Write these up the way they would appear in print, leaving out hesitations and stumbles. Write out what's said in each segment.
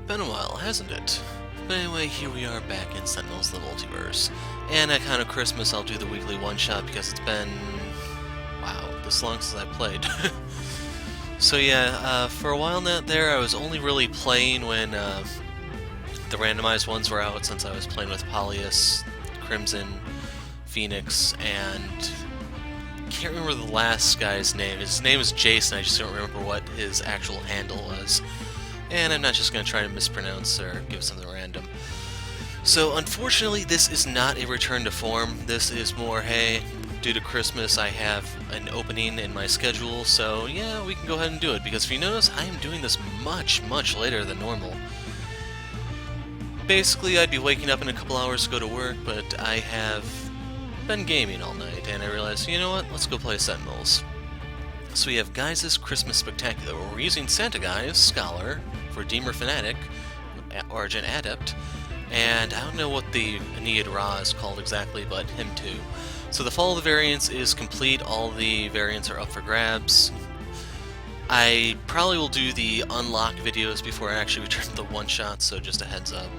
Been a while, hasn't it? But anyway, here we are back in Sentinels the Multiverse. And at kind of Christmas, I'll do the weekly one-shot because it's been... wow, this long since I played. So yeah, for a while now there, I was only really playing when the randomized ones were out, since I was playing with Polyus, Crimson, Phoenix, and... can't remember the last guy's name. His name is Jason, I just don't remember what his actual handle was. And I'm not just going to try to mispronounce or give something random. So unfortunately, this is not a return to form. This is more, hey, due to Christmas I have an opening in my schedule, so yeah, we can go ahead and do it. Because if you notice, I am doing this much later than normal. Basically, I'd be waking up in a couple hours to go to work, but I have been gaming all night, and I realized, you know what, let's go play Sentinels. So we have Guise's Christmas Spectacular, where we're using Santa Guise, Scholar, Redeemer Fanatic, Origin Adept, and I don't know what the Ennead Ra is called exactly, but him too. So the Fall of the Variants is complete, all the variants are up for grabs. I probably will do the unlock videos before I actually return to the one-shot, so just a heads up.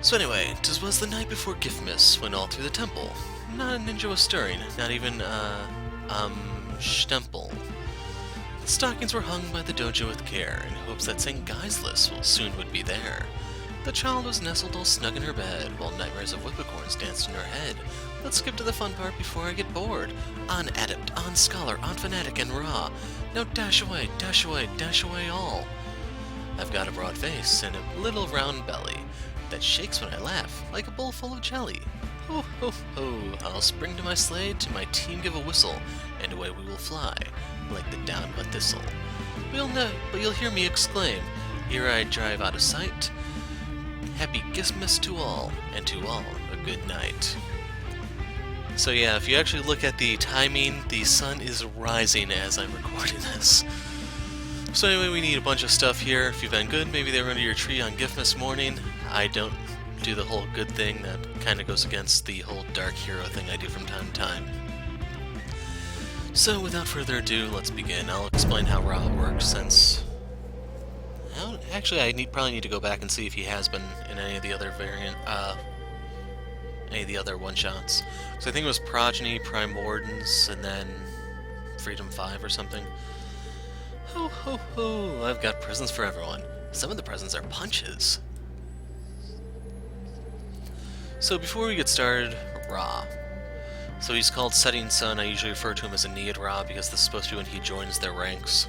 So anyway, 'tis was the night before Giftmas, when all through the temple, not a ninja was stirring, not even, Stempel. The stockings were hung by the dojo with care, in hopes that St. Geisless soon would be there. The child was nestled all snug in her bed, while nightmares of Whipacorns danced in her head. Let's skip to the fun part before I get bored. On Adept, on Scholar, on Fanatic and Ra. Now dash away, dash away, dash away all. I've got a broad face and a little round belly that shakes when I laugh, like a bowl full of jelly. Ho ho ho, I'll spring to my sleigh, to my team give a whistle, and away we will fly, like the down of a thistle. But you'll hear me exclaim, here I drive out of sight. Happy Giftmas to all, and to all a good night. So yeah, if you actually look at the timing, the sun is rising as I'm recording this. So anyway, we need a bunch of stuff here. If you've been good, maybe they were under your tree on Giftmas morning. I don't do the whole good thing, that kind of goes against the whole dark hero thing I do from time to time. So without further ado, let's begin. I'll explain how Ra works, since... actually, I probably need to go back and see if he has been in any of the other any of the other one-shots. So I think it was Progeny, Prime Wardens, and then Freedom 5 or something. Ho ho ho, I've got presents for everyone. Some of the presents are punches. So before we get started, Ra. So he's called Setting Sun. I usually refer to him as Ennead Ra because this is supposed to be when he joins their ranks.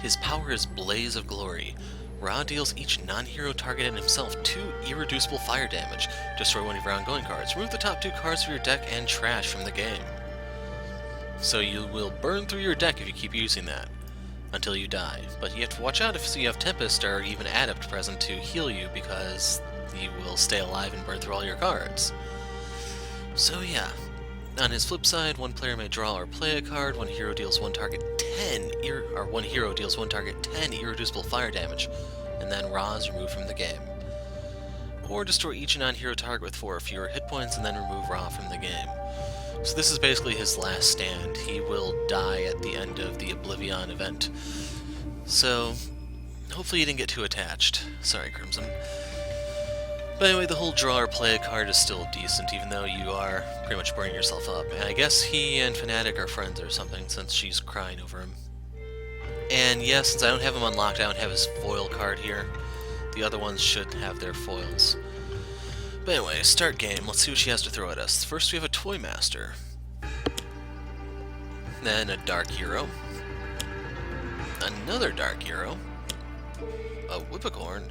His power is Blaze of Glory. Ra deals each non-hero target and himself 2 irreducible fire damage. Destroy one of your ongoing cards. Remove the top 2 cards from your deck and trash from the game. So you will burn through your deck if you keep using that until you die. But you have to watch out if you have Tempest or even Adept present to heal you, because you will stay alive and burn through all your cards. So yeah, on his flip side, one player may draw or play a card. One hero deals one target 10 irreducible fire damage, and then Ra is removed from the game. Or destroy each non-hero target with 4 or fewer hit points, and then remove Ra from the game. So this is basically his last stand. He will die at the end of the Oblivion event. So hopefully you didn't get too attached. Sorry, Crimson. But anyway, the whole draw or play a card is still decent, even though you are pretty much burning yourself up. And I guess he and Fanatic are friends or something, since she's crying over him. And yes, since I don't have him unlocked, I don't have his foil card here. The other ones should have their foils. But anyway, start game. Let's see what she has to throw at us. First we have a Toy Master. Then a Dark Hero. Another Dark Hero. A Whipacorn.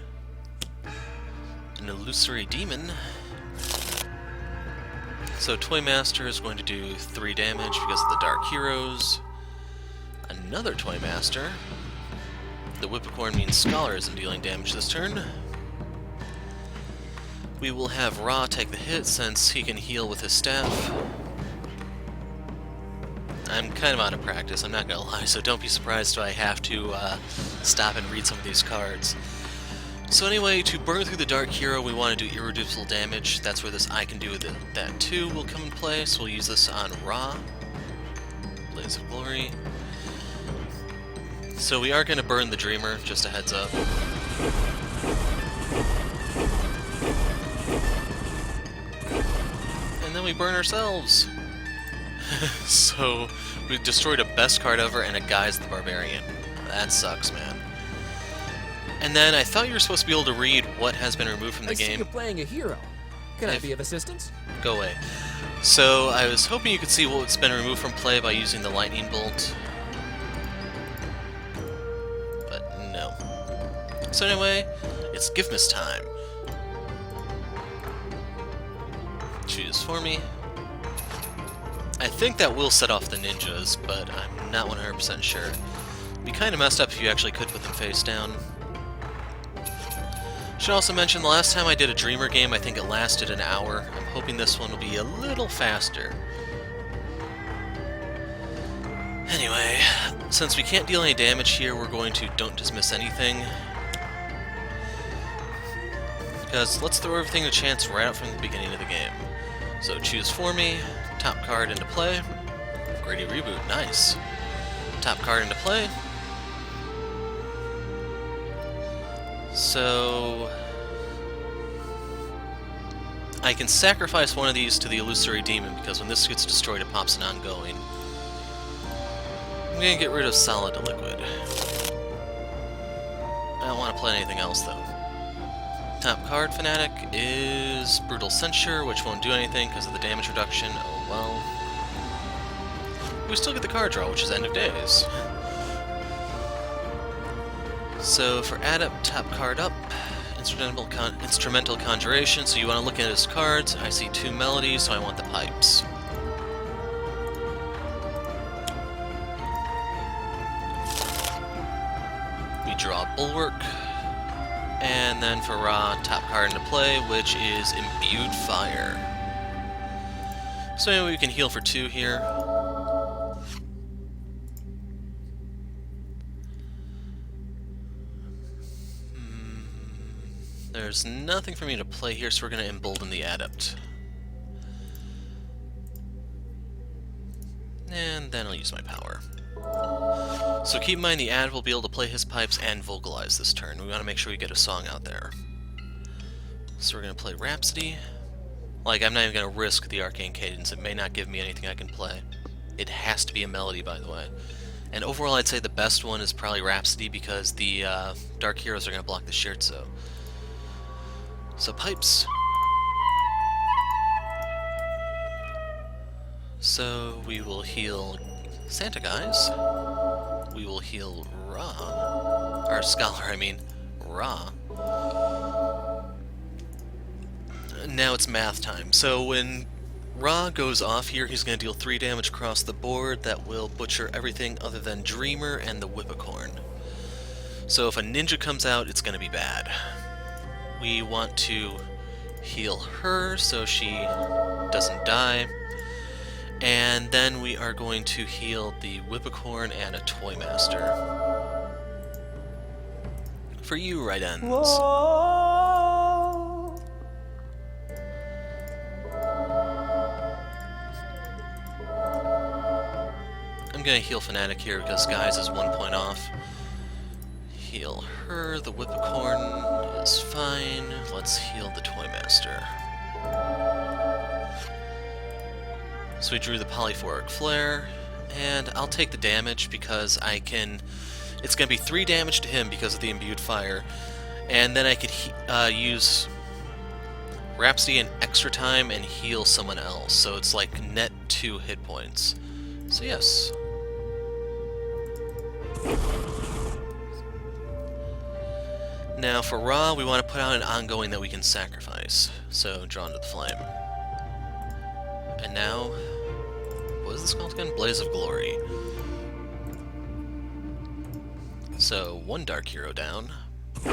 An Illusory Demon. So Toy Master is going to do 3 damage because of the Dark Heroes. Another Toy Master. The Whipacorn means Scholar isn't dealing damage this turn. We will have Ra take the hit since he can heal with his staff. I'm kind of out of practice, I'm not gonna lie, so don't be surprised if I have to stop and read some of these cards. So anyway, to burn through the Dark Hero, we want to do irreducible damage. That's where this I can do that too will come in play, so we'll use this on Ra. Blaze of Glory. So we are going to burn the Dreamer, just a heads up. And then we burn ourselves! So, we destroyed a best card ever and a Guise the Barbarian. That sucks, man. And then I thought you were supposed to be able to read what has been removed from the game. I see you're playing a hero. Can I be of assistance? Go away. So, I was hoping you could see what's been removed from play by using the lightning bolt. But no. So anyway, it's Giftmas time. Choose for me. I think that will set off the ninjas, but I'm not 100% sure. It'd be kind of messed up if you actually could put them face down. Should also mention, the last time I did a Dreamer game, I think it lasted an hour. I'm hoping this one will be a little faster. Anyway, since we can't deal any damage here, we're going to don't dismiss anything. Because let's throw everything a chance right out from the beginning of the game. So choose for me, top card into play. Grady Reboot, nice. Top card into play. So I can sacrifice one of these to the Illusory Demon, because when this gets destroyed it pops an ongoing. I'm gonna get rid of Solid to Liquid. I don't want to play anything else though. Top card, Fanatic, is Brutal Censure, which won't do anything because of the damage reduction. Oh well. We still get the card draw, which is End of Days. So for Adept, top card up, Instrumental Conjuration, so you want to look at his cards. I see 2 melodies, so I want the pipes. We draw Bulwark. And then for Ra, top card into play, which is Imbued Fire. So anyway, we can heal for 2 here. There's nothing for me to play here, so we're going to embolden the Adept. And then I'll use my power. So keep in mind the Adept will be able to play his pipes and vocalize this turn. We want to make sure we get a song out there. So we're going to play Rhapsody. Like, I'm not even going to risk the Arcane Cadence. It may not give me anything I can play. It has to be a melody, by the way. And overall, I'd say the best one is probably Rhapsody, because the Dark Heroes are going to block the Scherzo. So pipes. So we will heal Santa Guys. We will heal Ra. Or Scholar, I mean. Ra. Now it's math time. So when Ra goes off here, he's going to deal 3 damage across the board that will butcher everything other than Dreamer and the Whipacorn. So if a ninja comes out, it's going to be bad. We want to heal her so she doesn't die. And then we are going to heal the Whipacorn and a Toymaster. For you, Right Ends. Whoa. I'm going to heal Fanatic here because Guise is 1 point off. Heal her, the Whipacorn is fine. Let's heal the Toymaster. So we drew the Polyphoric Flare, and I'll take the damage because I can... It's going to be 3 damage to him because of the Imbued Fire, and then I could use Rhapsody an extra time and heal someone else, so it's like net 2 hit points. So yes. Now for Ra, we want to put out an ongoing that we can sacrifice, so Drawn to the Flame. And now, what is this called again? Blaze of Glory. So, 1 Dark Hero down. 2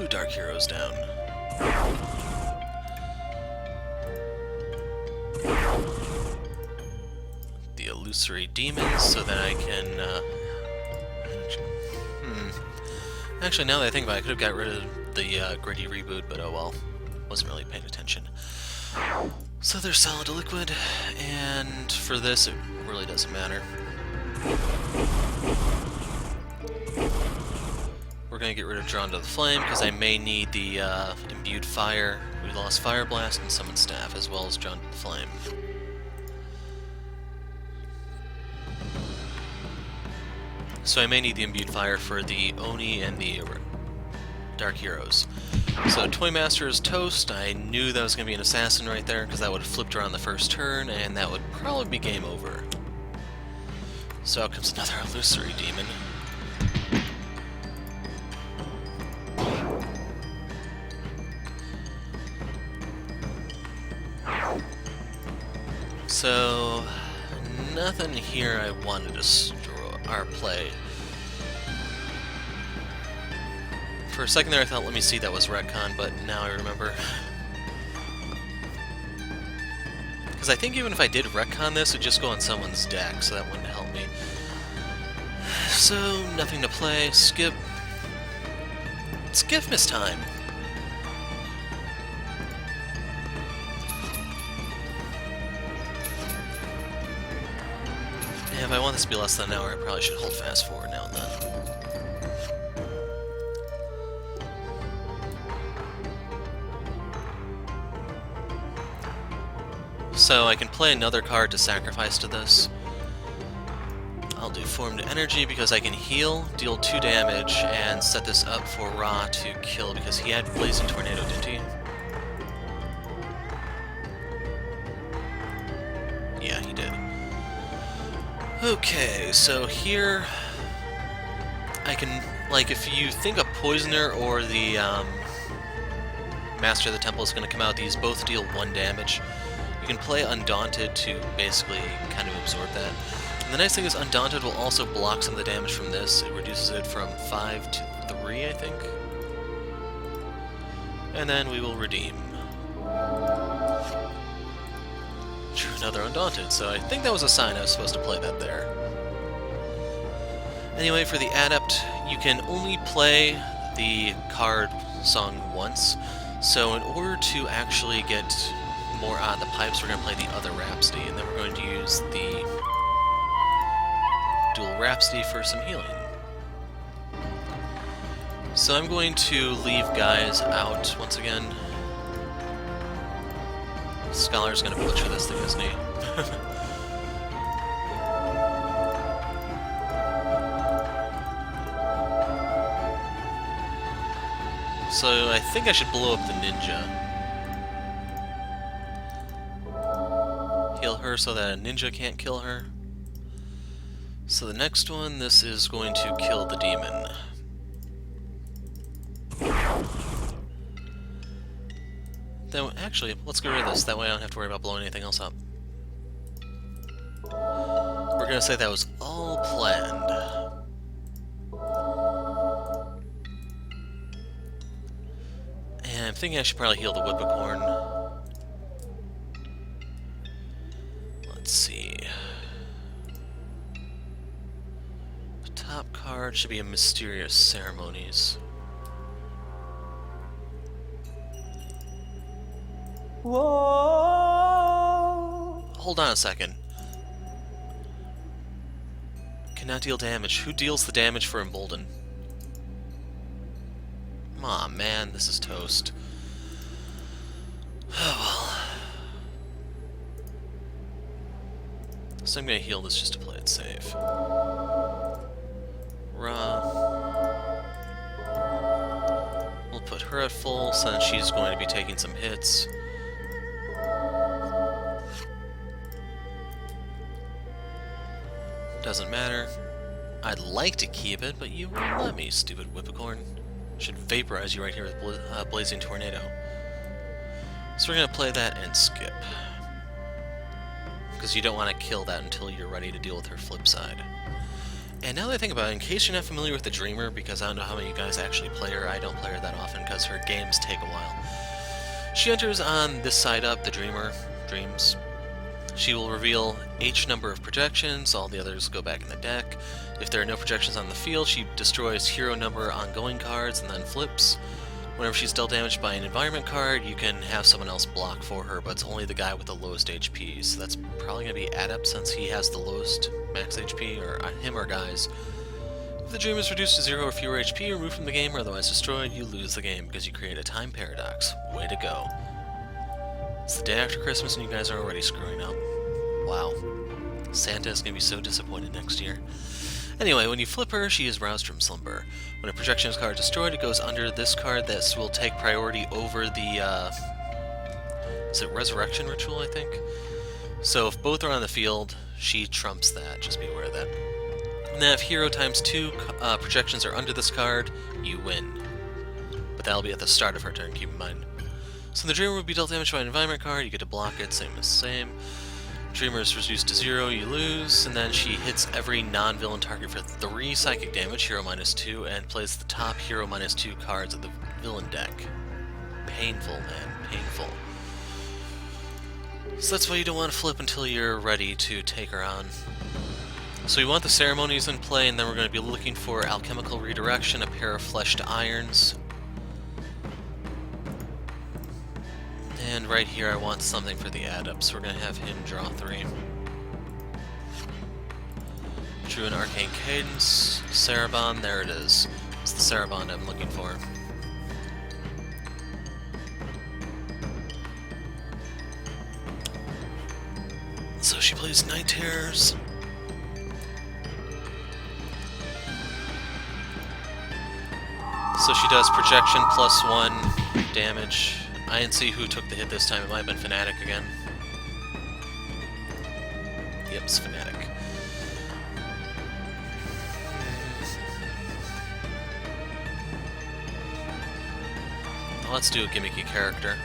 Dark Heroes down. The Illusory Demons, so that I can, Actually, now that I think about it, I could have got rid of the Grady Reboot, but oh well. Wasn't really paying attention. So there's Solid to Liquid, and for this, it really doesn't matter. we're going to get rid of Drawn to the Flame, because I may need the Imbued Fire. We lost Fire Blast and Summon Staff, as well as Drawn to the Flame. So I may need the Imbued Fire for the Oni and the Dark Heroes. So Toymaster is toast. I knew that was going to be an Assassin right there, because that would have flipped around the first turn, and that would probably be game over. So out comes another Illusory Demon. So, nothing here I wanted to destroy or play. For a second there I thought, let me see, that was retcon, but now I remember. Because I think even if I did retcon this, it would just go on someone's deck, so that wouldn't help me. So, nothing to play. Skip. It's gift miss time. Yeah, if I want this to be less than an hour, I probably should hold fast forward now and then. So I can play another card to sacrifice to this. I'll do Formed Energy because I can heal, deal 2 damage, and set this up for Ra to kill because he had Blazing Tornado, didn't he? Yeah, he did. Okay, so here I can, like, if you think a Poisoner or the Master of the Temple is going to come out, these both deal 1 damage. You can play Undaunted to basically kind of absorb that. And the nice thing is Undaunted will also block some of the damage from this. It reduces it from 5 to 3, I think. And then we will redeem. Drew another Undaunted, so I think that was a sign I was supposed to play that there. Anyway, for the Adept, you can only play the card song once. So in order to actually get more on the pipes, we're going to play the other Rhapsody, and then we're going to use the dual Rhapsody for some healing. So I'm going to leave Guise out once again. Scholar's going to butcher this thing, isn't he? So I think I should blow up the ninja. Heal her so that a ninja can't kill her. So the next one, this is going to kill the demon. Then, actually, let's get rid of this, that way I don't have to worry about blowing anything else up. We're gonna say that was all planned. And I'm thinking I should probably heal the Whipacorn. Let's see. The top card should be a Mysterious Ceremonies. Whoa. Hold on a second. Cannot deal damage. Who deals the damage for Embolden? Aw, man, this is toast. Oh, well. So I'm gonna heal this just to play it safe. Ra. We'll put her at full since she's going to be taking some hits. Doesn't matter. I'd like to keep it, but you won't let me, stupid Whipacorn. Should vaporize you right here with Blazing Tornado. So we're gonna play that and skip. Because you don't want to kill that until you're ready to deal with her flip side. And now that I think about it, in case you're not familiar with the Dreamer, because I don't know how many of you guys actually play her, I don't play her that often because her games take a while. She enters on this side up, the Dreams. She will reveal H number of projections, all the others go back in the deck. If there are no projections on the field, she destroys hero number ongoing cards and then flips. Whenever she's dealt damage by an environment card, you can have someone else block for her, but it's only the guy with the lowest HP. So that's probably going to be Adept since he has the lowest max HP, or him or Guise. If the dream is reduced to 0 or fewer HP, removed from the game, or otherwise destroyed, you lose the game because you create a time paradox. Way to go. It's the day after Christmas and you guys are already screwing up. Wow. Santa is going to be so disappointed next year. Anyway, when you flip her, she is roused from slumber. When a projection card is destroyed, it goes under this card. This will take priority over the, is it Resurrection Ritual, I think? So if both are on the field, she trumps that. Just be aware of that. And then if hero times 2 projections are under this card, you win. But that'll be at the start of her turn, keep in mind. So the Dreamer would be dealt damage by an environment card, you get to block it, same as same. Dreamer is reduced to 0, you lose, and then she hits every non-villain target for 3 psychic damage, hero -2, and plays the top hero -2 cards of the villain deck. Painful, man, painful. So that's why you don't want to flip until you're ready to take her on. So we want the ceremonies in play, and then we're going to be looking for Alchemical Redirection, a pair of fleshed irons. And right here I want something for the Adept, so we're going to have him draw 3. Drew an Arcane Cadence, Cerebon, there it is. It's the Cerebon I'm looking for. So she plays Night Terrors. So she does projection +1 damage. I didn't see who took the hit this time. It might have been Fanatic again. Yep, it's Fanatic. Well, let's do a gimmicky character.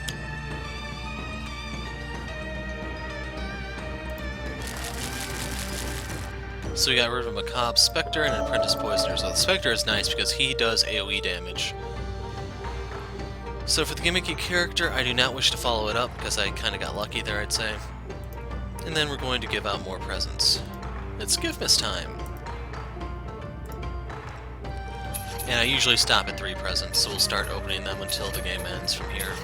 So we got rid of a Macabre Spectre and an Apprentice Poisoner. So the Spectre is nice because he does AoE damage. So for the gimmicky character, I do not wish to follow it up because I kind of got lucky there, I'd say. And then we're going to give out more presents. It's Giftmas time! And I usually stop at 3 presents, so we'll start opening them until the game ends from here.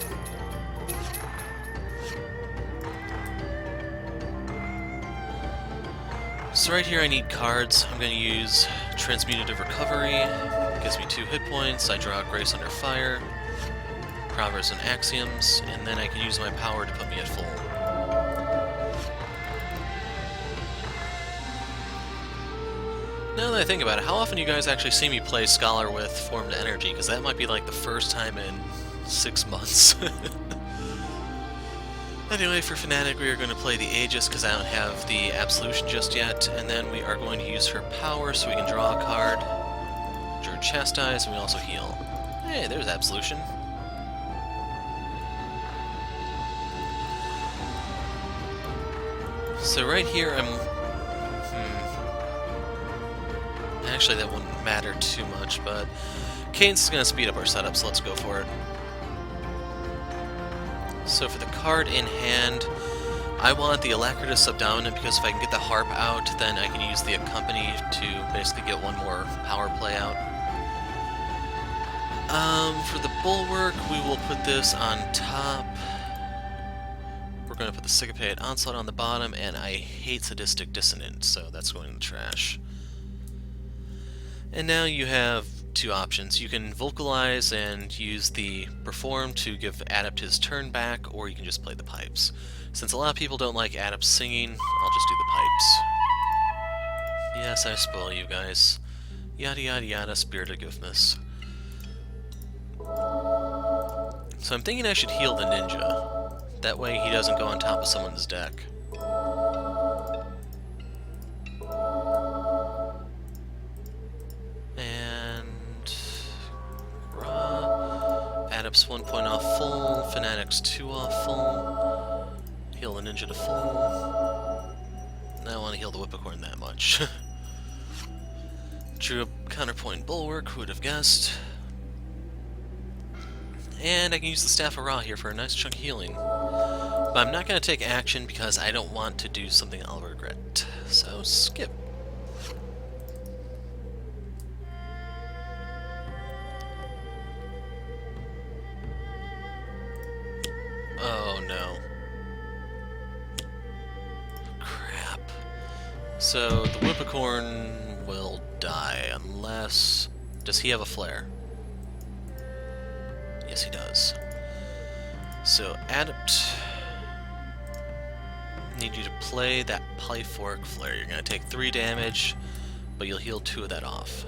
So right here I need cards. I'm going to use Transmutative Recovery. It gives me 2 hit points. I draw Grace Under Fire, Proverbs and Axioms, and then I can use my power to put me at full. Now that I think about it, how often do you guys actually see me play Scholar with Formed Energy? Because that might be like the first time in 6 months. Anyway, for Fanatic, we are going to play the Aegis because I don't have the Absolution just yet, and then we are going to use her power so we can draw a card. Drew Chastise, and we also heal. Hey, there's Absolution. So right here, actually, that wouldn't matter too much, but Cadence is going to speed up our setup, so let's go for it. So for the card in hand, I want the Alacritus Subdominant because if I can get the Harp out, then I can use the Accompany to basically get one more power play out. For the Bulwark, we will put this on top. We're going to put the Sycophate Onslaught on the bottom, and I hate Sadistic Dissonant, so that's going in the trash. And now you have 2 options. You can vocalize and use the Perform to give Adept his turn back, or you can just play the pipes. Since a lot of people don't like Adept singing, I'll just do the pipes. Yes, I spoil you guys. Yada yada yada, Spirit of Giftmas. So I'm thinking I should heal the ninja. That way he doesn't go on top of someone's deck. Adept's 1 point off full, Fanatic's 2 off full, heal the ninja to full. Now I want to heal the Whipacorn that much. Drew a counterpoint Bulwark, who would have guessed? And I can use the Staff of Ra here for a nice chunk of healing. But I'm not going to take action because I don't want to do something I'll regret. So skip. Oh no. Crap. So the Whipacorn will die, unless... Does he have a flare? Yes, he does. So, Adept... need you to play that Polyphoric Flare. You're going to take 3 damage, but you'll heal 2 of that off.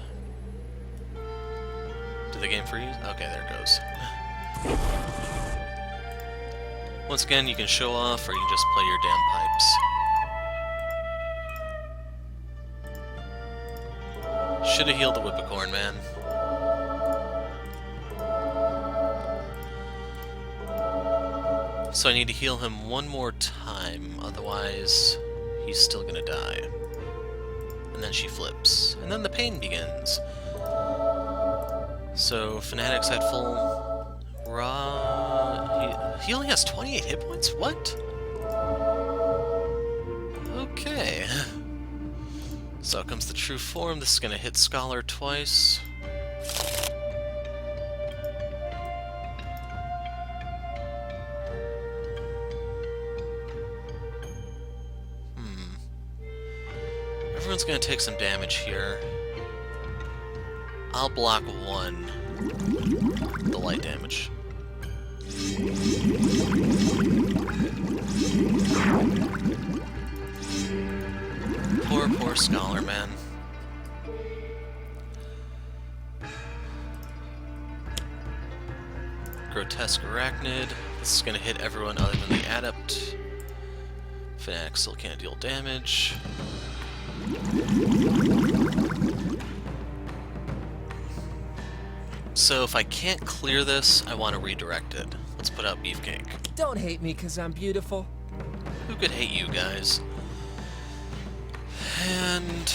Did the game freeze? Okay, there it goes. Once again, you can show off, or you can just play your damn pipes. Should have healed the Whipacorn, man. So I need to heal him one more time, otherwise he's still gonna die. And then she flips, and then the pain begins. So Fanatic's at full Ra. He only has 28 hit points? What? Okay. So out comes the true form. This is gonna hit Scholar twice. Everyone's gonna take some damage here. I'll block 1. The light damage. Poor Scholar, man. Grotesque Arachnid. This is gonna hit everyone other than the Adept. Fanatic still can't deal damage. So if I can't clear this, I want to redirect it. Let's put out Beefcake. Don't hate me because I'm beautiful. Who could hate you guys? And...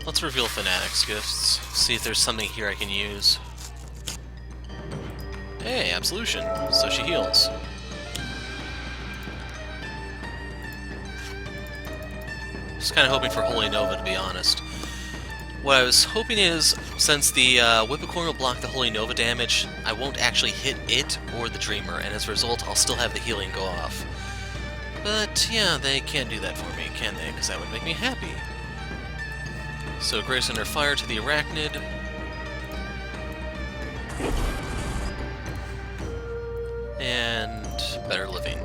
let's reveal Fanatic's gifts. See if there's something here I can use. Hey, Absolution. So she heals. Just kind of hoping for Holy Nova, to be honest. What I was hoping is, since the Whipacorn will block the Holy Nova damage, I won't actually hit it or the Dreamer, and as a result, I'll still have the healing go off. But yeah, they can't do that for me, can they? Because that would make me happy. So Grace Under Fire to the Arachnid. And Better Living.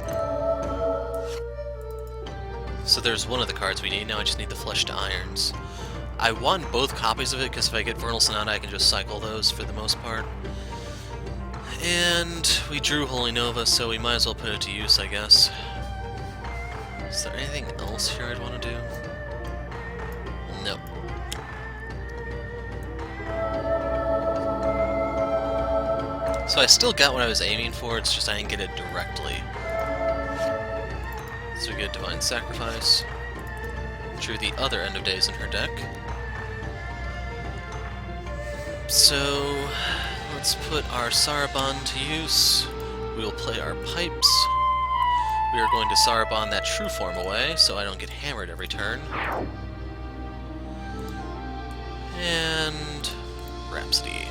So there's one of the cards we need. Now I just need the Flesh to Irons. I want both copies of it, because if I get Vernal Sonata, I can just cycle those for the most part. And we drew Holy Nova, so we might as well put it to use, I guess. Is there anything else here I'd want to do? Nope. So I still got what I was aiming for, it's just I didn't get it directly. So we get Divine Sacrifice. Drew the other End of Days in her deck. So let's put our Sarabon to use. We will play our pipes. We are going to Sarabon that true form away, so I don't get hammered every turn. And Rhapsody.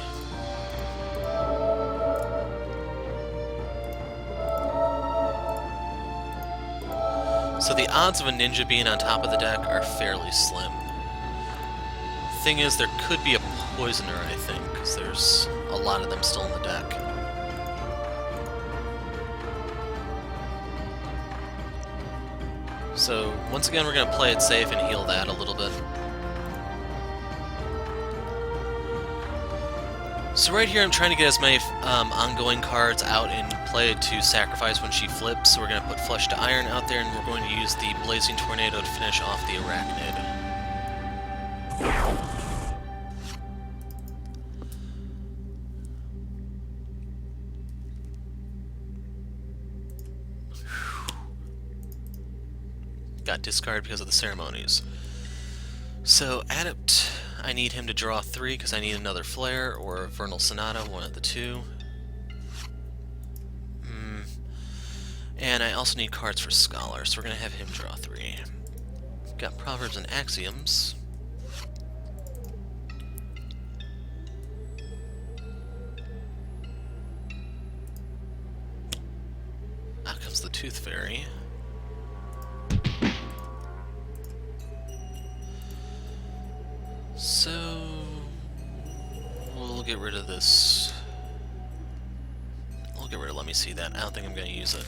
So the odds of a ninja being on top of the deck are fairly slim. Thing is, there could be a poisoner, I think, because there's a lot of them still in the deck. So, once again, we're going to play it safe and heal that a little bit. So right here I'm trying to get as many ongoing cards out and play to sacrifice when she flips. So we're going to put Flesh to Iron out there, and we're going to use the Blazing Tornado to finish off the Arachnid. Got discarded because of the ceremonies. So Adept, I need him to draw 3 because I need another Flare or Vernal Sonata, one of the two. And I also need cards for Scholar, so we're going to have him draw 3. Got Proverbs and Axioms. Out comes Tooth Fairy. So we'll get rid of this. We'll get rid of Let Me See That. I don't think I'm going to use it.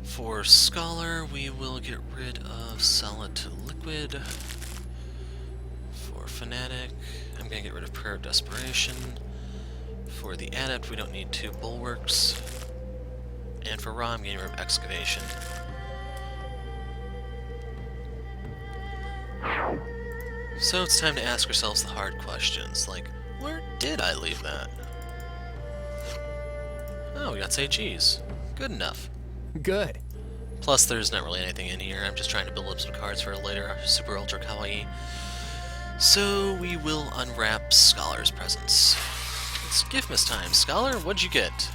For Scholar, we will get rid of Solid to Liquid. For Fanatic, I'm going to get rid of Prayer of Desperation. For the Adept, we don't need 2 Bulwarks. And for Ra, I'm getting rid of Excavation. So it's time to ask ourselves the hard questions, like, where did I leave that? Oh, we got Say Cheese. Good enough. Good. Plus, there's not really anything in here. I'm just trying to build up some cards for later, Super Ultra Kawaii. So we will unwrap Scholar's presents. It's Giftmas time. Scholar, what'd you get?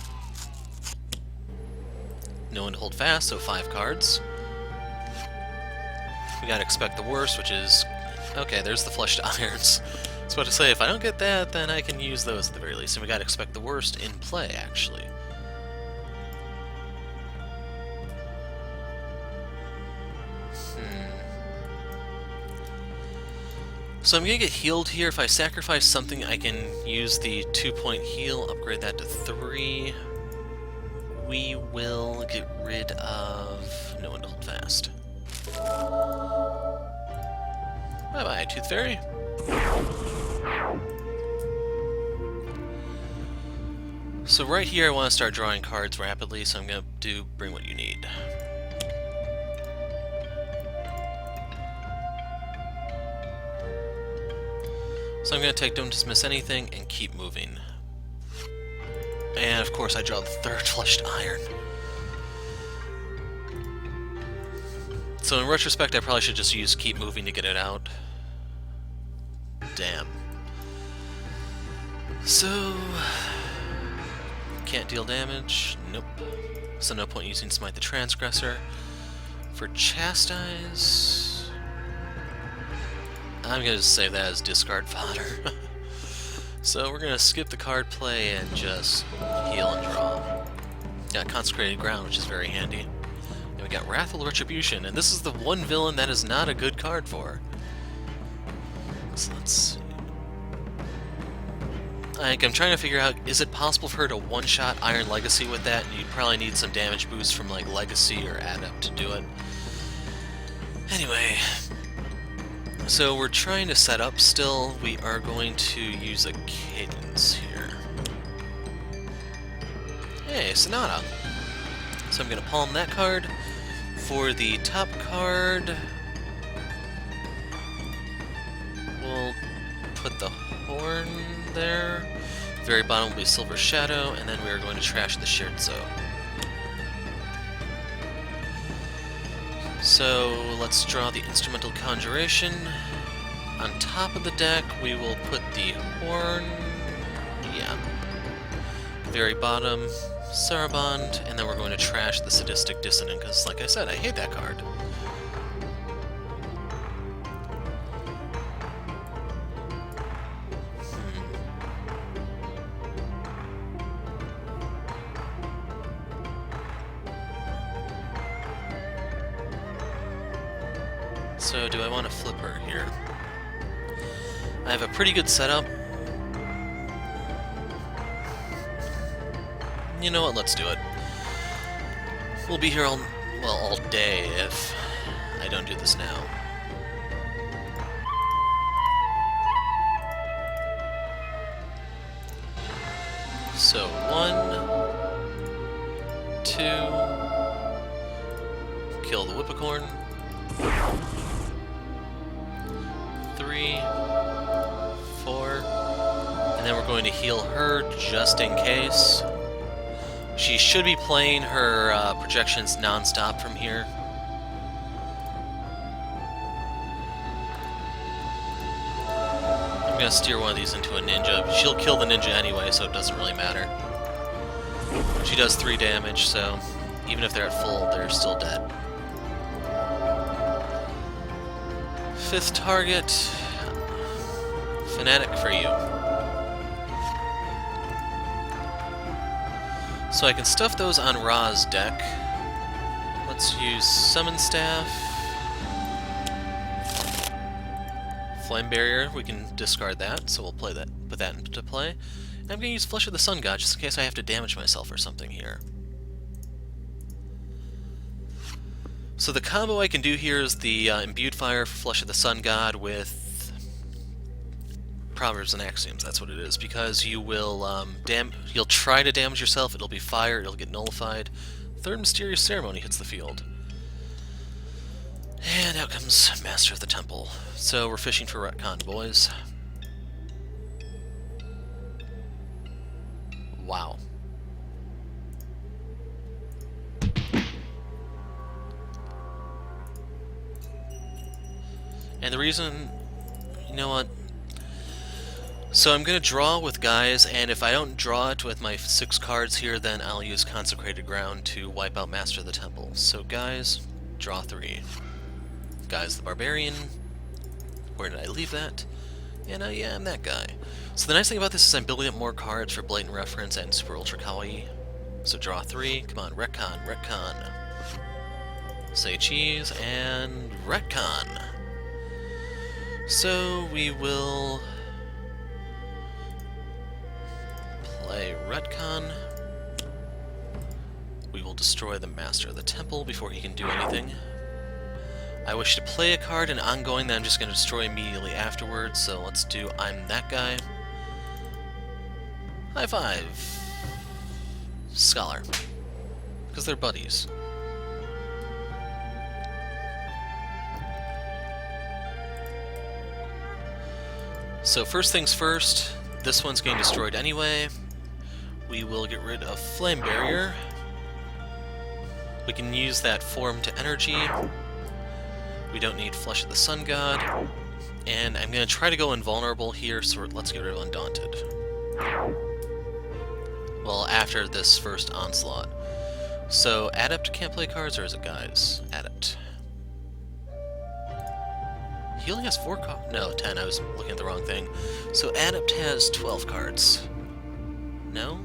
No one to hold fast, so 5 cards. We gotta expect the worst, which is... Okay, there's the Flushed Irons. I was about to say, if I don't get that, then I can use those at the very least. And we gotta expect the worst in play, actually. So I'm gonna get healed here. If I sacrifice something, I can use the 2-point heal, upgrade that to 3. We will get rid of No One to Hold Fast. Bye-bye, Tooth Fairy. So right here I want to start drawing cards rapidly, so I'm going to do Bring What You Need. So I'm going to take Don't Dismiss Anything and keep moving. And of course I draw the 3rd Flushed Iron. So in retrospect I probably should just use Keep Moving to get it out. Damn. So... Can't deal damage? Nope. So no point using Smite the Transgressor. For Chastise... I'm gonna save that as discard fodder. So we're gonna skip the card play and just heal and draw. Got Consecrated Ground, which is very handy. And we got Wrathful Retribution, and this is the one villain that is not a good card for. So let's see. Like, I'm trying to figure out, is it possible for her to one-shot Iron Legacy with that? And you'd probably need some damage boost from like Legacy or Adept to do it. Anyway, so we're trying to set up still. We are going to use a Cadence here. Hey, Sonata. So I'm going to palm that card. For the top card, we'll put the Horn there. Very bottom will be Silver Shadow, and then we are going to trash the Scherzo. So let's draw the Instrumental Conjuration. On top of the deck, we will put the Horn. Yeah. Very bottom, Saraband, and then we're going to trash the Sadistic Dissonant, because, like I said, I hate that card. So, do I want to flip her here? I have a pretty good setup. You know what, let's do it. We'll be here all day if I don't do this now. So, 1, 2, kill the Whipacorn. 3, 4, and then we're going to heal her just in case. She should be playing her projections non-stop from here. I'm going to steer one of these into a ninja. She'll kill the ninja anyway, so it doesn't really matter. She does 3 damage, so even if they're at full, they're still dead. 5th target, Fanatic for you. So I can stuff those on Ra's deck. Let's use Summon Staff. Flame Barrier, we can discard that, so we'll play that, put that into play. And I'm going to use Flesh of the Sun God, just in case I have to damage myself or something here. So the combo I can do here is the Imbued Fire for Flesh of the Sun God with Proverbs and Axioms, that's what it is, because you will you'll try to damage yourself, it'll be fire, it'll get nullified. Third Mysterious Ceremony hits the field. And out comes Master of the Temple. So we're fishing for retcon, boys. Wow. And the reason, you know what? So I'm going to draw with Guise, and if I don't draw it with my 6 cards here, then I'll use Consecrated Ground to wipe out Master of the Temple. So Guise, draw 3. Guise the Barbarian. Where did I leave that? And yeah, I'm that guy. So the nice thing about this is I'm building up more cards for Blatant Reference and Super Ultra Kawaii. So draw 3. Come on, retcon, retcon. Say cheese, and retcon. So we will play retcon. We will destroy the Master of the Temple before he can do anything. I wish to play a card in ongoing that I'm just going to destroy immediately afterwards, so let's do I'm that guy. High five! Scholar. Because they're buddies. So first things first, this one's getting destroyed anyway. We will get rid of Flame Barrier. We can use that form to energy. We don't need Flesh of the Sun God. And I'm going to try to go invulnerable here, so let's get rid of Undaunted. Well, after this first onslaught. So, Adept can't play cards, or is it Guise? Adept. He only has 4 cards. No, 10. I was looking at the wrong thing. So, Adept has 12 cards. No?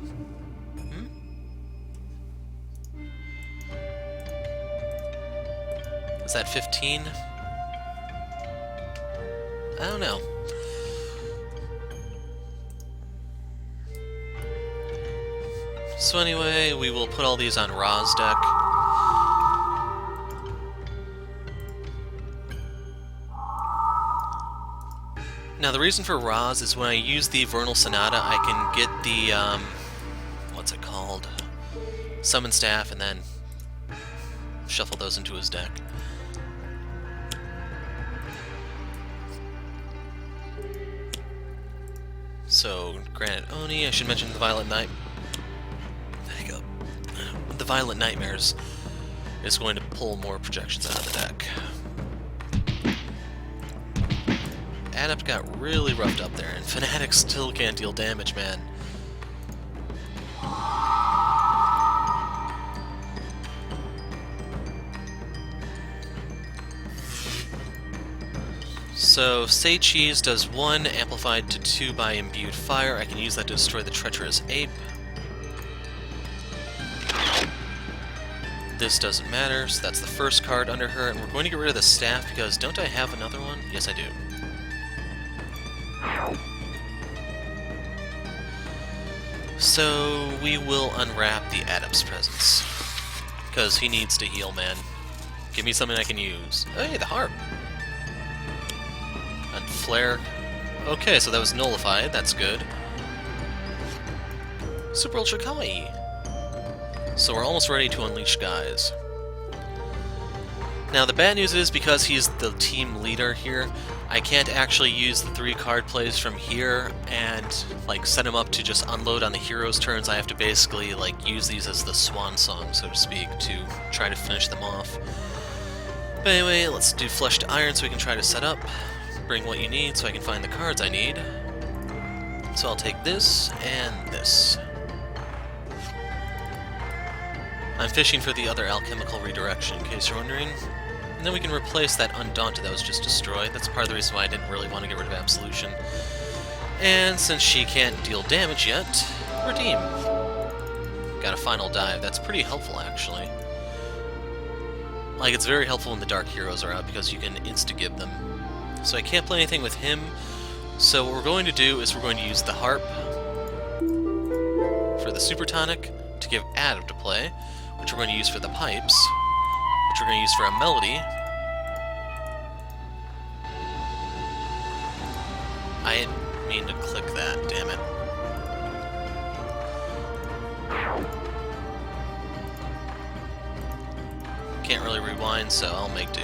Is that 15? I don't know. So anyway, we will put all these on Ra's deck. Now the reason for Ra's is when I use the Vernal Sonata, I can get the, what's it called? Summon Staff, and then shuffle those into his deck. So, Granite Oni, I should mention the Violet Night. There you go. The Violet Nightmares is going to pull more projections out of the deck. Adept got really roughed up there, and Fanatic still can't deal damage, man. So, Say Cheese does 1, amplified to 2 by Imbued Fire. I can use that to destroy the Treacherous Ape. This doesn't matter, so that's the first card under her, and we're going to get rid of the staff because don't I have another one? Yes, I do. So, we will unwrap the Adept's Presence. Because he needs to heal, man. Give me something I can use. Hey, the harp! And Flare. Okay, so that was nullified, that's good. Super Ultra Kawaii! So we're almost ready to unleash Guise. Now the bad news is, because he's the team leader here, I can't actually use the 3 card plays from here and like set him up to just unload on the hero's turns. I have to basically like use these as the swan song, so to speak, to try to finish them off. But anyway, let's do Flesh to Iron so we can try to set up. Bring what you need so I can find the cards I need. So I'll take this and this. I'm fishing for the other Alchemical Redirection, in case you're wondering. And then we can replace that Undaunted that was just destroyed. That's part of the reason why I didn't really want to get rid of Absolution. And since she can't deal damage yet, Redeem. Got a final dive. That's pretty helpful, actually. Like, it's very helpful when the Dark Heroes are out because you can insta-give them. So I can't play anything with him. So what we're going to do is we're going to use the Harp for the Super Tonic to give Adept to play, which we're going to use for the Pipes, which we're going to use for a Melody. I didn't mean to click that, damn it. Can't really rewind, so I'll make do.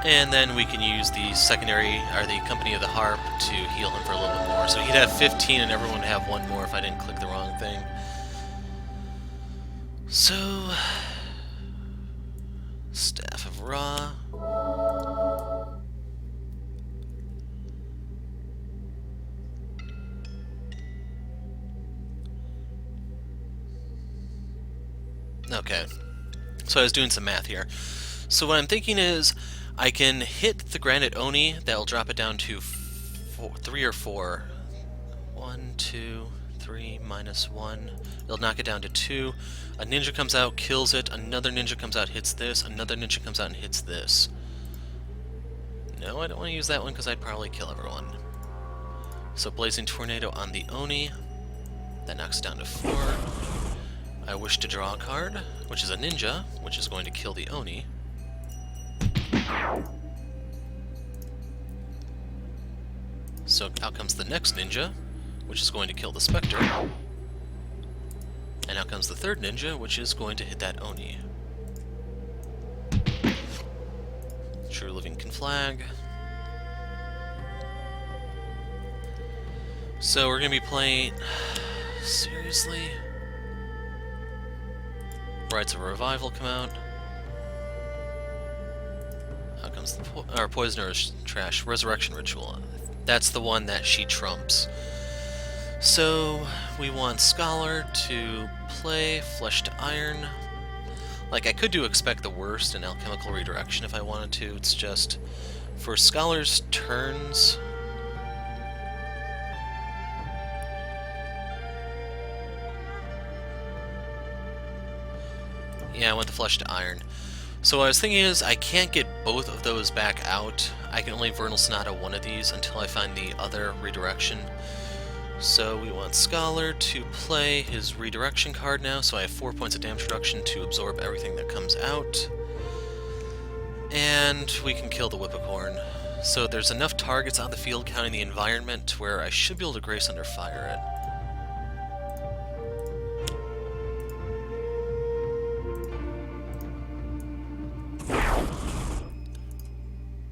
And then we can use the secondary, or the Company of the Harp, to heal him for a little bit more. So he'd have 15 and everyone would have one more if I didn't click the wrong thing. So... Staff of Ra. Okay, so I was doing some math here. So what I'm thinking is, I can hit the Granite Oni, that'll drop it down to 3 or 4. 1, 2, 3, minus 1. It'll knock it down to 2. A ninja comes out, kills it. Another ninja comes out, hits this. Another ninja comes out and hits this. No, I don't want to use that one because I'd probably kill everyone. So Blazing Tornado on the Oni. That knocks it down to 4. I wish to draw a card, which is a ninja, which is going to kill the Oni. So out comes the next ninja, which is going to kill the Spectre. And out comes the third ninja, which is going to hit that Oni. True Living Conflag. So we're going to be playing... Seriously? Rites of Revival come out. Out comes the Poisoner's Trash. Resurrection Ritual. That's the one that she trumps. So, we want Scholar to play Flesh to Iron. Like, I could do Expect the Worst and Alchemical Redirection if I wanted to. It's just, for Scholar's turns... Yeah, I went the Flesh to Iron. So what I was thinking is, I can't get both of those back out. I can only Vernal Sonata one of these until I find the other redirection. So we want Scholar to play his redirection card now, so I have 4 points of damage reduction to absorb everything that comes out. And we can kill the Whipacorn. So there's enough targets on the field counting the environment where I should be able to Grace Under Fire it.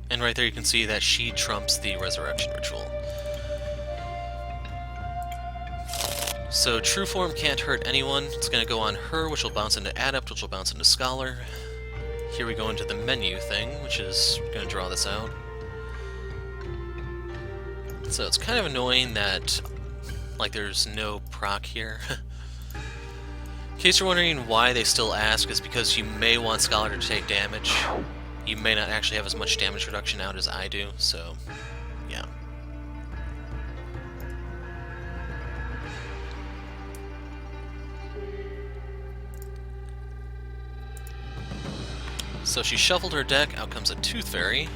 And right there you can see that she trumps the Resurrection Ritual. So True Form can't hurt anyone. It's going to go on her, which will bounce into Adept, which will bounce into Scholar. Here we go into the menu thing, which is going to draw this out. So it's kind of annoying that, like, there's no proc here. In case you're wondering why they still ask, is because you may want Scholar to take damage. You may not actually have as much damage reduction out as I do, so, yeah. So she shuffled her deck, out comes a Tooth Fairy.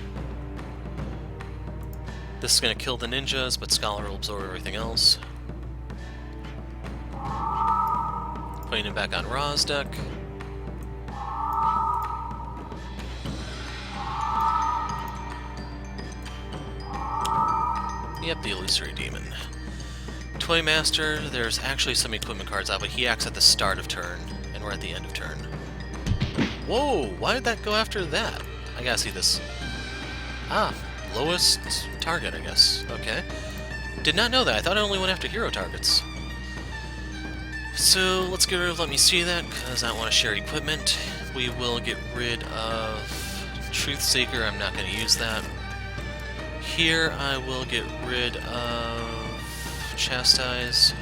This is going to kill the ninjas, but Scholar will absorb everything else. Putting it back on Ra's deck. Yep, the Illusory Demon. Toy Master, there's actually some equipment cards out, but he acts at the start of turn, and we're at the end of turn. Whoa, why did that go after that? I gotta see this. Ah, lowest target, I guess. Okay. Did not know that. I thought it only went after hero targets. So, let's get rid of Let Me See That, because I don't want to share equipment. We will get rid of Truth Seeker. I'm not going to use that. Here, I will get rid of Chastise.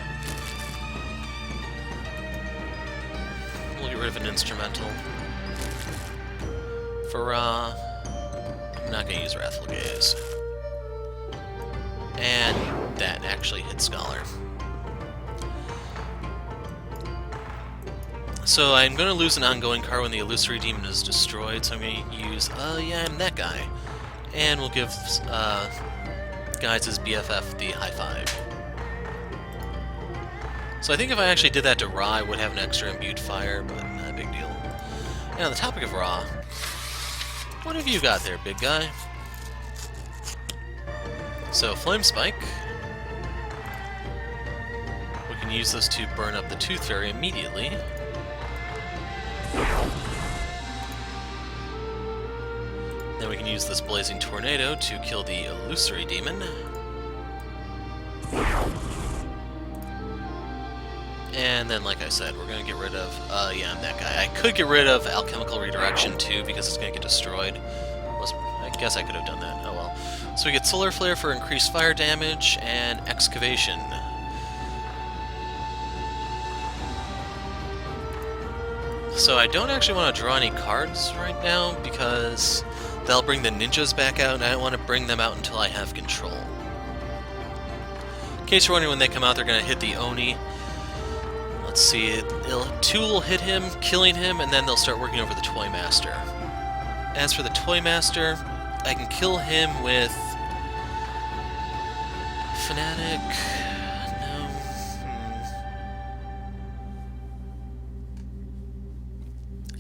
We'll get rid of an Instrumental. For Ra, I'm not going to use Wrathful Gaze. And that actually hit Scholar. So I'm going to lose an ongoing card when the Illusory Demon is destroyed, so I'm going to use, yeah, I'm that guy. And we'll give Guise's BFF the high five. So I think if I actually did that to Ra, I would have an extra imbued fire, but not a big deal. And on the topic of Ra, what have you got there, big guy? So, Flame Spike. We can use this to burn up the Tooth Fairy immediately. Then we can use this Blazing Tornado to kill the Illusory Demon. And then, like I said, we're going to get rid of, yeah, I'm that guy. I could get rid of Alchemical Redirection, too, because it's going to get destroyed. I guess I could have done that. Oh well. So we get Solar Flare for increased fire damage, and Excavation. So I don't actually want to draw any cards right now, because that'll bring the ninjas back out, and I don't want to bring them out until I have control. In case you're wondering, when they come out, they're going to hit the Oni. Let's see, two will hit him, killing him, and then they'll start working over the Toy Master. As for the Toy Master, I can kill him with Fanatic. No.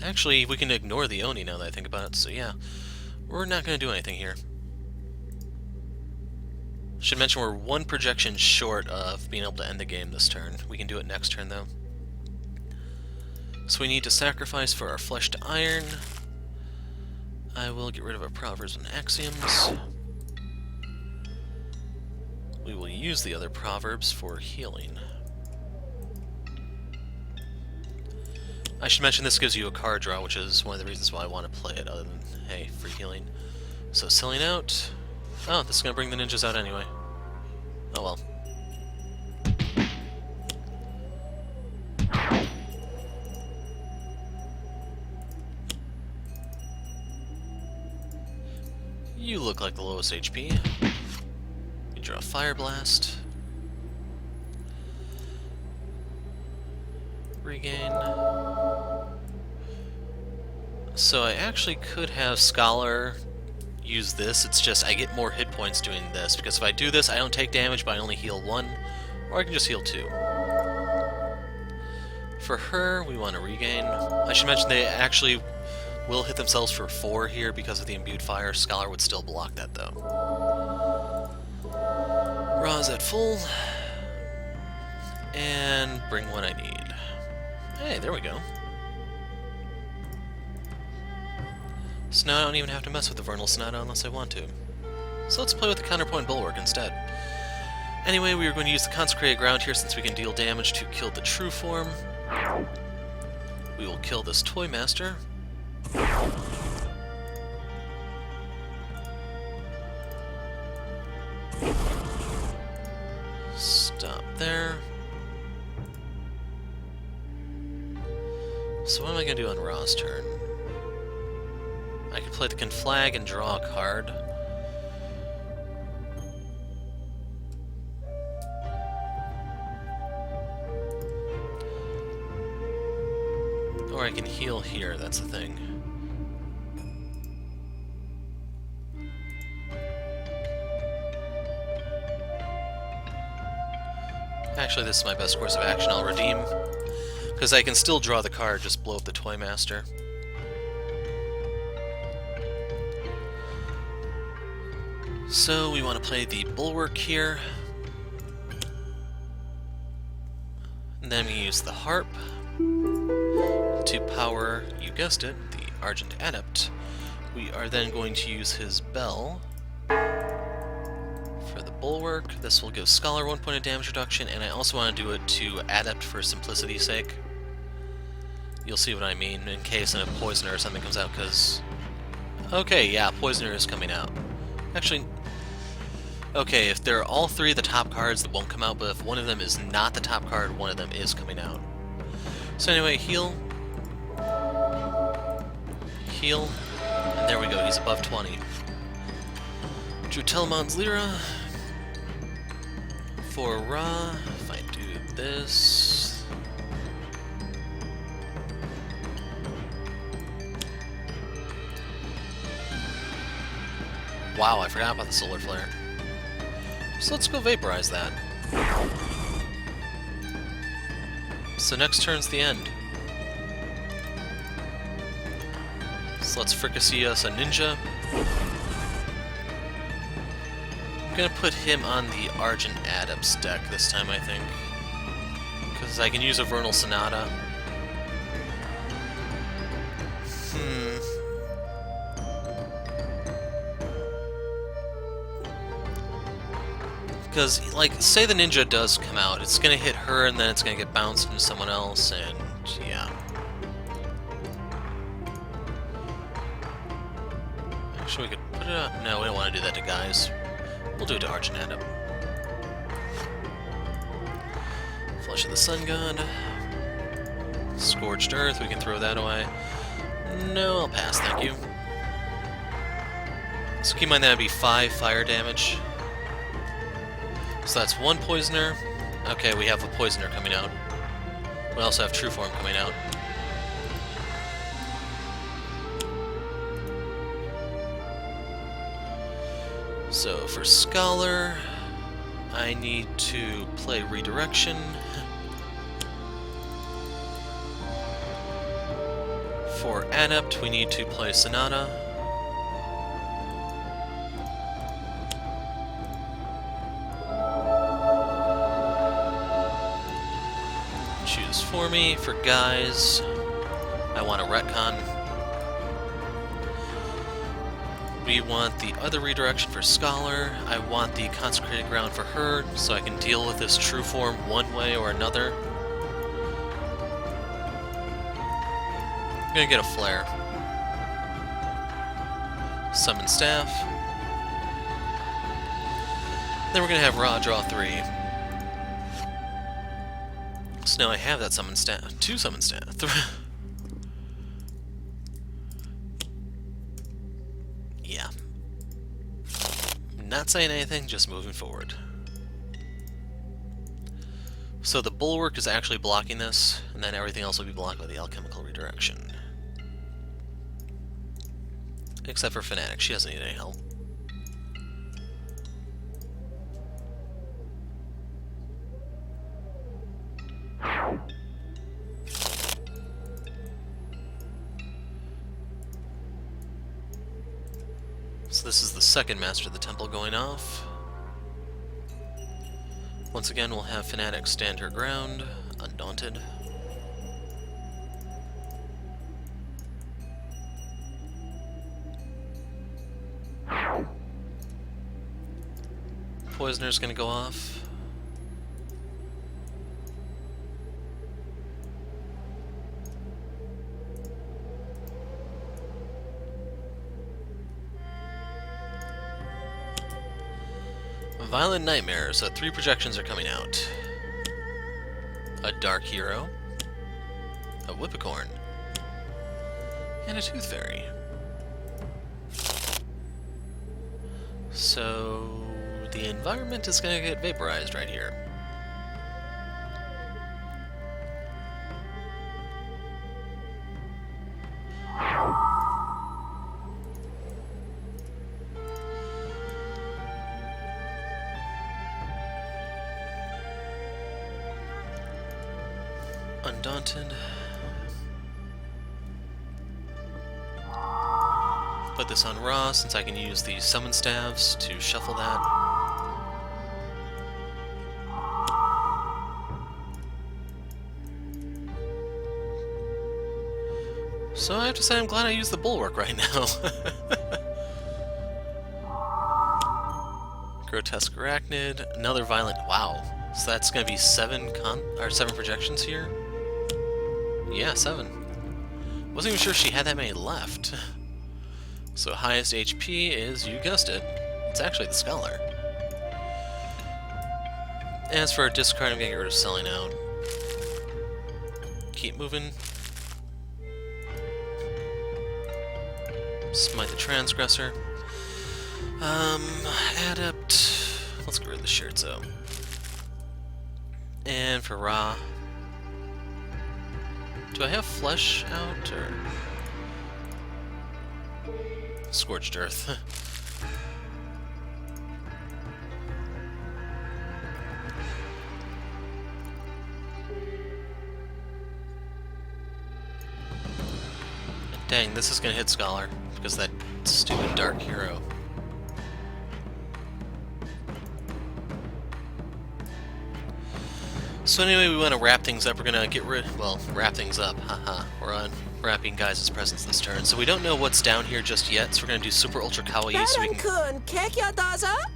Actually, we can ignore the Oni now that I think about it, so yeah. We're not going to do anything here. Should mention we're one projection short of being able to end the game this turn. We can do it next turn, though. So we need to sacrifice for our Flesh to Iron. I will get rid of our Proverbs and Axioms. We will use the other Proverbs for healing. I should mention this gives you a card draw, which is one of the reasons why I want to play it, other than, hey, free healing. So selling out. Oh, this is going to bring the ninjas out anyway. Oh well. You look like the lowest HP. You draw a Fire Blast. Regain. So I actually could have Scholar use this. It's just I get more hit points doing this, because if I do this, I don't take damage, but I only heal 1, or I can just heal 2. For her, we want to regain. I should mention they actually will hit themselves for 4 here because of the imbued fire. Scholar would still block that, though. Ra's at full. And bring what I need. Hey, there we go. So now I don't even have to mess with the Vernal Sonata unless I want to. So let's play with the Counterpoint Bulwark instead. Anyway, we are going to use the Consecrated Ground here since we can deal damage to kill the True Form. We will kill this Toy Master. Stop there. So what am I going to do on Ra's turn? I could play the Conflag and draw a card. Or I can heal here, that's the thing. Actually, this is my best course of action. I'll redeem. Because I can still draw the card, just blow up the Toy Master. So we want to play the Bulwark here. And then we use the Harp to power, you guessed it, the Argent Adept. We are then going to use his Bell for the Bulwark. This will give Scholar 1 point of damage reduction, and I also want to do it to Adept for simplicity's sake. You'll see what I mean in case a Poisoner or something comes out, because... Okay, yeah, Poisoner is coming out. Actually... Okay, if they're all 3 of the top cards that won't come out, but if one of them is not the top card, one of them is coming out. So anyway, heal. Heal. And there we go, he's above 20. Drew Telemon's Lyra. for Ra, if I do this... Wow, I forgot about the solar flare. So let's go vaporize that. So next turn's the end. So let's fricassee us a ninja. I'm gonna put him on the Argent Adept's deck this time, I think. Because I can use a Vernal Sonata. Because, like, say the ninja does come out, it's gonna hit her and then it's gonna get bounced into someone else, and yeah. Actually, we could put it up. No, we don't want to do that to Guise. We'll do it to Argent Adept. Flush of the Sun God. Scorched Earth, we can throw that away. No, I'll pass, thank you. So keep in mind that would be 5 fire damage. So that's 1 Poisoner. Okay, we have a Poisoner coming out. We also have True Form coming out. So for Scholar, I need to play Redirection. For Adept, we need to play Sonata. Choose for me. For Guise, I want a Retcon. We want the other redirection for Scholar. I want the Consecrated Ground for her, so I can deal with this True Form one way or another. I'm gonna get a Flare. Summon Staff. Then we're gonna have Ra draw 3. So now I have that Summon Staff. 2 Summon Staff. Yeah. Not saying anything, just moving forward. So the Bulwark is actually blocking this, and then everything else will be blocked by the Alchemical Redirection. Except for Fanatic, she doesn't need any help. So this is the second Master of the Temple going off. Once again, we'll have Fanatic stand her ground, undaunted. Poisoner's gonna go off. Violent Nightmare, so 3 projections are coming out. A Dark Hero, a Whipacorn, and a Tooth Fairy. So the environment is going to get vaporized right here. Undaunted. Put this on Ra, since I can use the Summon Staves to shuffle that. So I have to say I'm glad I used the Bulwark right now. Grotesque Arachnid, another Violent... Wow. So that's going to be 7 projections here? Yeah, 7. Wasn't even sure she had that many left. So highest HP is, you guessed it, it's actually the Scholar. As for discard, I'm going to get rid of Selling Out. Keep moving. Smite the Transgressor. Adept. Let's get rid of the Scherzo. And for Ra, do I have Flesh out, or Scorched Earth? Dang, this is gonna hit Scholar, because that stupid Dark Hero. So anyway, we want to wrap things up. We're gonna wrap things up, haha. We're unwrapping Guise's presence this turn. So we don't know what's down here just yet, so we're gonna do Super Ultra Kawaii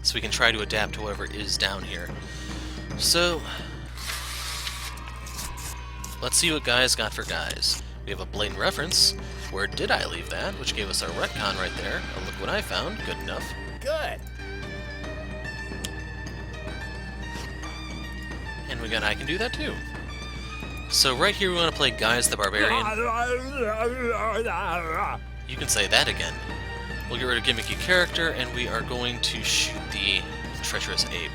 so we can try to adapt to whatever is down here. So, let's see what Guise got for Guise. We have a blatant reference. Where did I leave that? Which gave us our retcon right there. Oh, look what I found. Good enough. Good. And we got I can do that too. So right here we want to play Guise the Barbarian. You can say that again. We'll get rid of gimmicky character, and we are going to shoot the treacherous ape.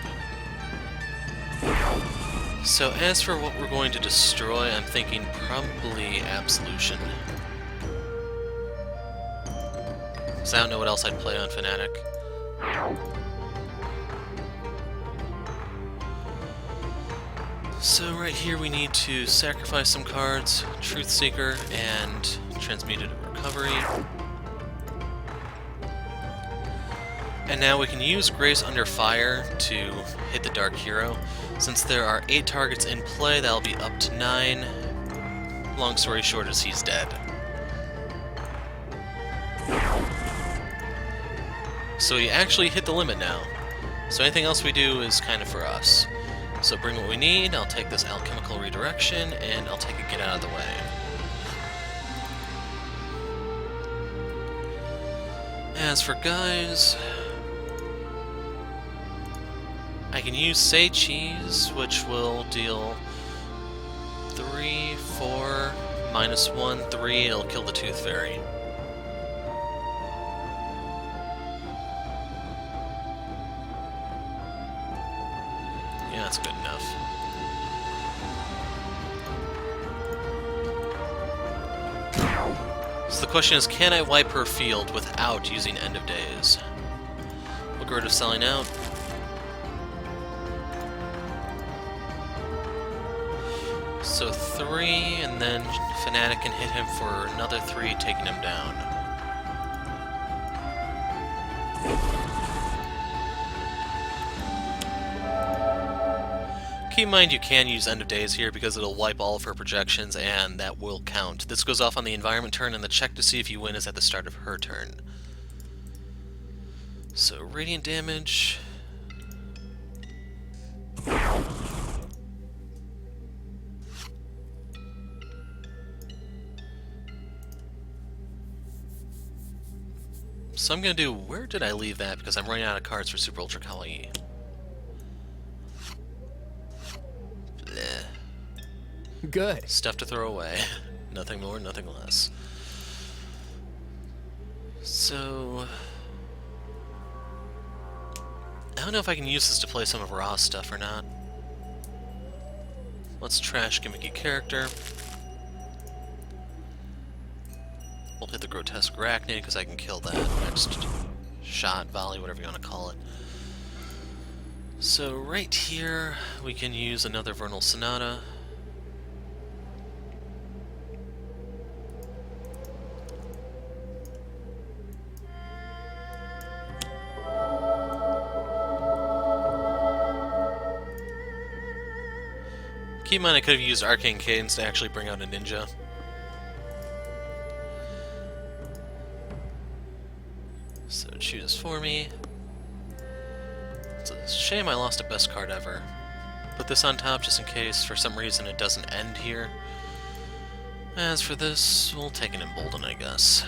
So as for what we're going to destroy, I'm thinking probably Absolution. So I don't know what else I'd play on Fanatic. So right here we need to sacrifice some cards, Truth Seeker and Transmuted Recovery. And now we can use Grace Under Fire to hit the Dark Hero. Since there are 8 targets in play, that'll be up to 9. Long story short is he's dead. So we actually hit the limit now. So anything else we do is kind of for us. So bring what we need, I'll take this Alchemical Redirection, and I'll take a Get Out of the Way. As for Guise, I can use Say Cheese, which will deal 3, 4, -1, 3, it'll kill the Tooth Fairy. Yeah, that's good enough. So the question is, can I wipe her field without using End of Days? We'll get rid of Selling Out. So 3, and then Fanatic can hit him for another 3, taking him down. Keep in mind you can use End of Days here because it'll wipe all of her projections, and that will count. This goes off on the environment turn, and the check to see if you win is at the start of her turn. So radiant damage. So I'm going to do, where did I leave that? Because I'm running out of cards for Super Ultra Kawaii. Bleh. Good. Stuff to throw away. Nothing more, nothing less. So I don't know if I can use this to play some of Ra's stuff or not. Let's trash gimmicky character. We'll hit the Grotesque Arachnid because I can kill that next shot, volley, whatever you want to call it. So right here we can use another Vernal Sonata. Keep in mind I could have used Arcane Cadence to actually bring out a ninja. So it chooses for me. It's a shame I lost a best card ever. Put this on top just in case for some reason it doesn't end here. As for this, we'll take an Embolden, I guess.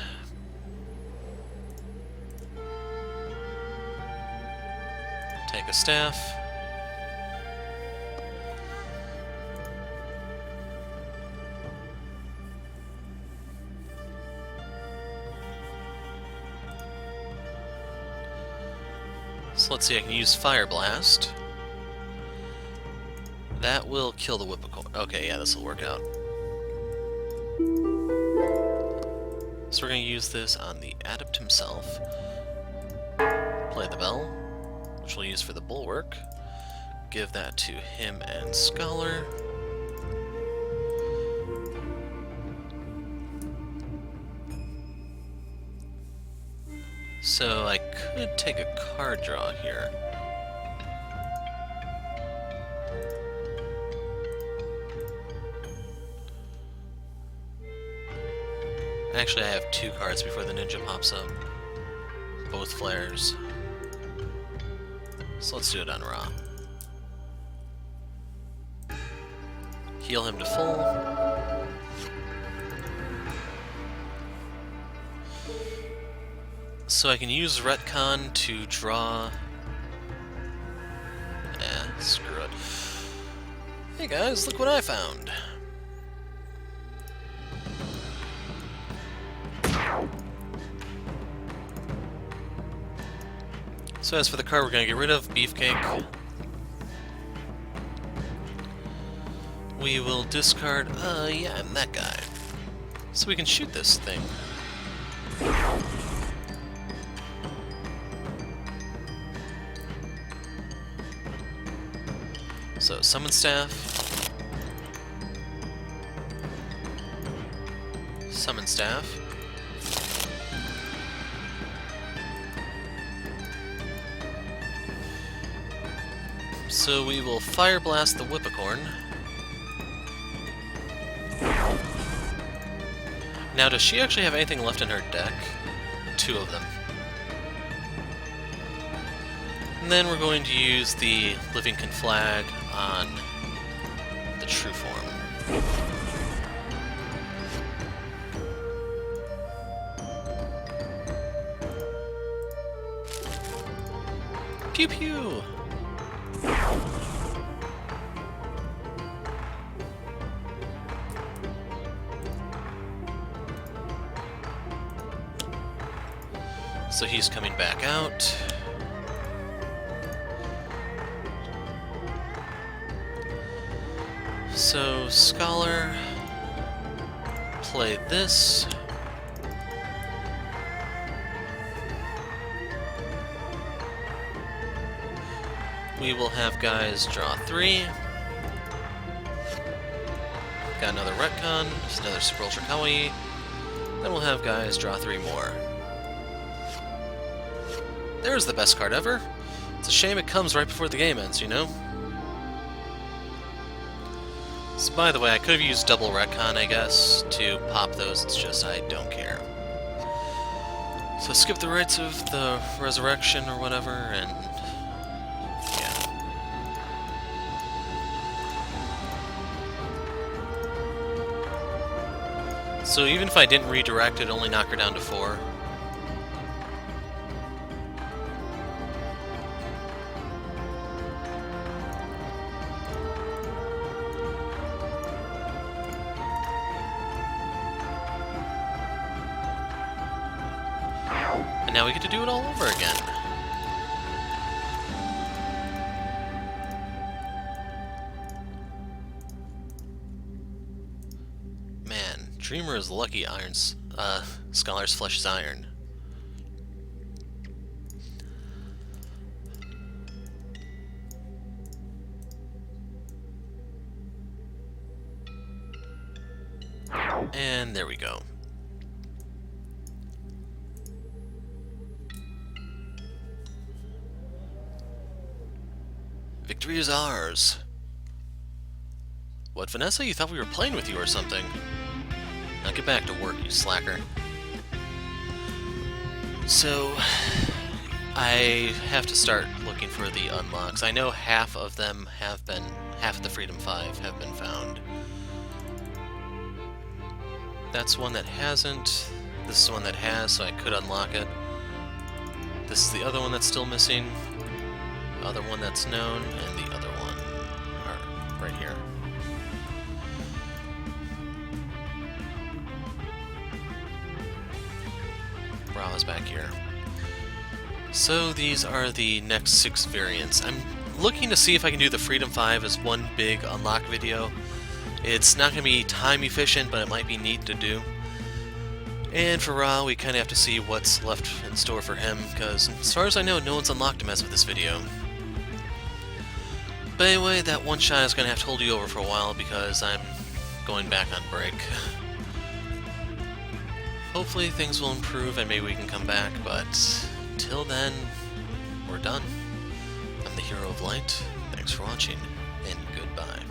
Take a staff. So let's see, I can use Fire Blast. That will kill the Whipacorn. Okay, yeah, this will work out. So we're going to use this on the Adept himself. Play the bell, which we'll use for the bulwark. Give that to him and Scholar. So I could take a card draw here. Actually, I have 2 cards before the ninja pops up. Both flares. So let's do it on Ra. Heal him to full. So I can use Retcon to draw... screw it. Hey guys, look what I found! So as for the card, we're going to get rid of Beefcake. We will discard... yeah, I'm that guy. So we can shoot this thing. So, Summon Staff. Summon Staff. So we will Fire Blast the Whipacorn. Now, does she actually have anything left in her deck? 2 of them. And then we're going to use the Living Conflag on the True Form. Pew pew! So he's coming back out. So, Scholar, play this. We will have guys draw 3. Got another Retcon, another Super Ultra Kawaii. Then we'll have guys draw 3 more. There's the best card ever. It's a shame it comes right before the game ends, you know? So, by the way, I could have used double Retcon, I guess, to pop those. It's just I don't care. So skip the rites of the resurrection or whatever, and yeah. So even if I didn't redirect, it'd only knock her down to 4. And now we get to do it all over again. Man, Dreamer is lucky Scholar's Flesh is iron. And there we go. Victory is ours. What, Vanessa? You thought we were playing with you or something? Now get back to work, you slacker. So, I have to start looking for the unlocks. I know half of them have been, half of the Freedom 5 have been found. That's one that hasn't. This is one that has, so I could unlock it. This is the other one that's still missing. Other one that's known, and the other one are right here. Ra's back here. So these are the next 6 variants. I'm looking to see if I can do the Freedom 5 as one big unlock video. It's not going to be time efficient, but it might be neat to do. And for Ra, we kind of have to see what's left in store for him, because as far as I know, no one's unlocked him as of this video. But anyway, that one shot is going to have to hold you over for a while because I'm going back on break. Hopefully things will improve and maybe we can come back, but till then, we're done. I'm the Hero of Light. Thanks for watching, and goodbye.